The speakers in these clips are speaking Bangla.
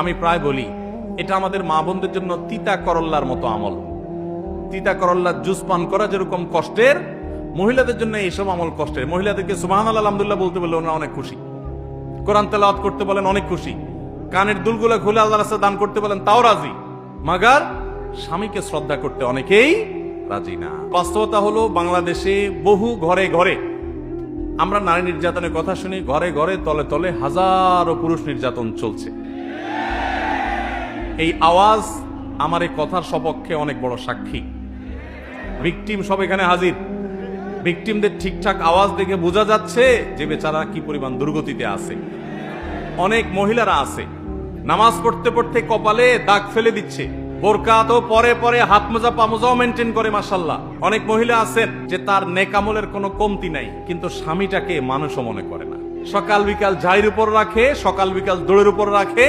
আমি প্রায় বলি এটা আমাদের মা বোনদের জন্য তিতা করল্লার মতো আমল। তিতা করল্লার জুস পান করা যেরকম কষ্টের, মহিলাদের জন্য এইসব আমল কষ্টের। মহিলাদেরকে সুবহানাল্লাহ আলহামদুলিল্লাহ বলতে বললে ওনারা অনেক খুশি, কোরআন তেলাওয়াত করতে বলেন অনেক খুশি, কানের দুলগুলো খুলে আল্লাহর রাস্তায় দান করতে বলেন তাও রাজি, মাগার স্বামীকে শ্রদ্ধা করতে অনেকেই রাজি না। বাস্তবতা হলো বাংলাদেশে বহু ঘরে ঘরে আমরা নারী নির্যাতনের কথা শুনি, ঘরে ঘরে তলে তলে হাজারো পুরুষ নির্যাতন চলছে। এই আওয়াজ আমার এই কথার সপক্ষে অনেক বড় সাক্ষী। ভিকটিম সব এখানে হাজির। ভিকটিমদের ঠিকঠাক আওয়াজ দেখে বোঝা যাচ্ছে যে বেচারা কি পরিমাণ দুর্গতিতে আছে। অনেক মহিলারা আছে নামাজ পড়তে পড়তে কপালে দাগ ফেলে দিচ্ছে, বোরকা তো পরে পরে হাত মোজা পা মোজাও মেনটেন করে মাশাআল্লাহ। অনেক মহিলা আছেন যে তার নেক আমলের কোনো কমতি নাই, কিন্তু স্বামীটাকে মানুষও মনে করে না। সকাল বিকাল ঝাড়ির উপর রাখে, সকাল বিকাল দৌড়ের উপর রাখে,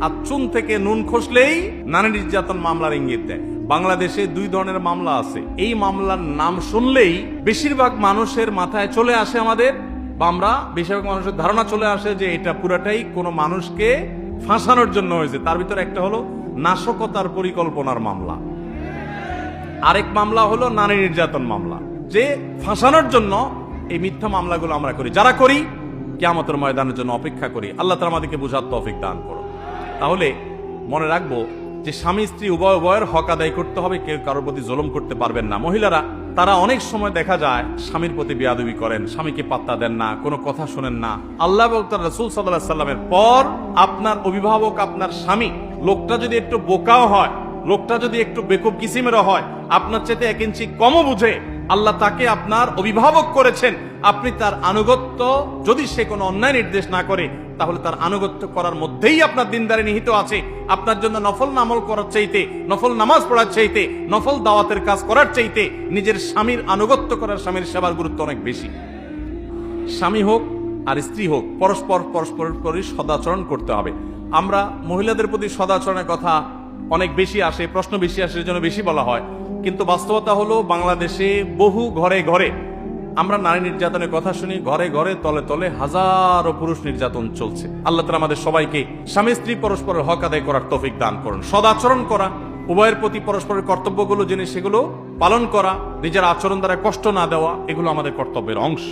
আর চুন থেকে নুন খসলেই নারী নির্যাতন মামলার ইঙ্গিত দেয়। বাংলাদেশে দুই ধরনের মামলা আছে। এই মামলার নাম শুনলেই বেশিরভাগ মানুষের মাথায় চলে আসে আমাদের, বা আমরা বেশিরভাগ মানুষের ধারণা চলে আসে যে এটা পুরাটাই কোনো মানুষকে ফাঁসানোর জন্য হয়েছে। তার ভিতরে একটা হলো নাশকতার পরিকল্পনার মামলা, আরেক মামলা হলো নারী নির্যাতন মামলা। যে ফাঁসানোর জন্য এই মিথ্যা মামলাগুলো আমরা করি, যারা করি কিয়ামতের ময়দানের জন্য অপেক্ষা করি। আল্লাহ তাআলা আমাদেরকে বুঝার তৌফিক দান করুন। তাহলে মনে রাখবো যে স্বামী স্ত্রী উভয়ের হক আদায় করতে হবে, কেউ কারোর প্রতি জুলুম করতে পারবেন না। মহিলারা তারা অনেক সময় দেখা যায় স্বামীর প্রতি বেয়াদবি করেন, স্বামীকে পাত্তা দেন না, কোনো কথা শোনেন না। আল্লাহ এবং তার রাসূল সাল্লাল্লাহু আলাইহি সাল্লামের পর আপনার অভিভাবক আপনার স্বামী, লোকটা যদি একটু বোকাও হয়, লোকটা যদি একটু বেকুব কিসিমেরও হয়, আপনার চেয়ে 1 ইঞ্চি কমও বুঝে, আল্লাহ তাকে আপনার অভিভাবক করেছেন। আপনি তার আনুগত্য, যদি সে কোনো অন্যায় নির্দেশ না করে, তাহলে তার আনুগত্য করার মধ্যেই আপনার দিনদারি নিহিত আছে। আপনার জন্য নফল আমল করার চাইতে, নফল নামাজ পড়ার চাইতে, নফল দাওয়াতের কাজ করার চাইতে নিজের স্বামীর আনুগত্য করার, স্বামীর সেবার গুরুত্ব অনেক বেশি। স্বামী হোক আর স্ত্রী হোক, পরস্পরের প্রতি সদাচরণ করতে হবে। আমরা মহিলাদের প্রতি সদাচরণের কথা অনেক বেশি আসে, প্রশ্ন বেশি আসে, এর জন্য বেশি বলা হয়। কিন্তু বাস্তবতা হলো বাংলাদেশে বহু ঘরে ঘরে আমরা নারী নির্যাতনের কথা শুনি, ঘরে ঘরে তলে তলে হাজারো পুরুষ নির্যাতন চলছে। আল্লাহ তাআলা আমাদের সবাইকে স্বামী স্ত্রী পরস্পরের হক আদায় করার তৌফিক দান করুন। সদাচরণ করা, উভয়ের প্রতি পরস্পরের কর্তব্যগুলো জেনে সেগুলো পালন করা, নিজের আচরণ দ্বারা কষ্ট না দেওয়া, এগুলো আমাদের কর্তব্যের অংশ।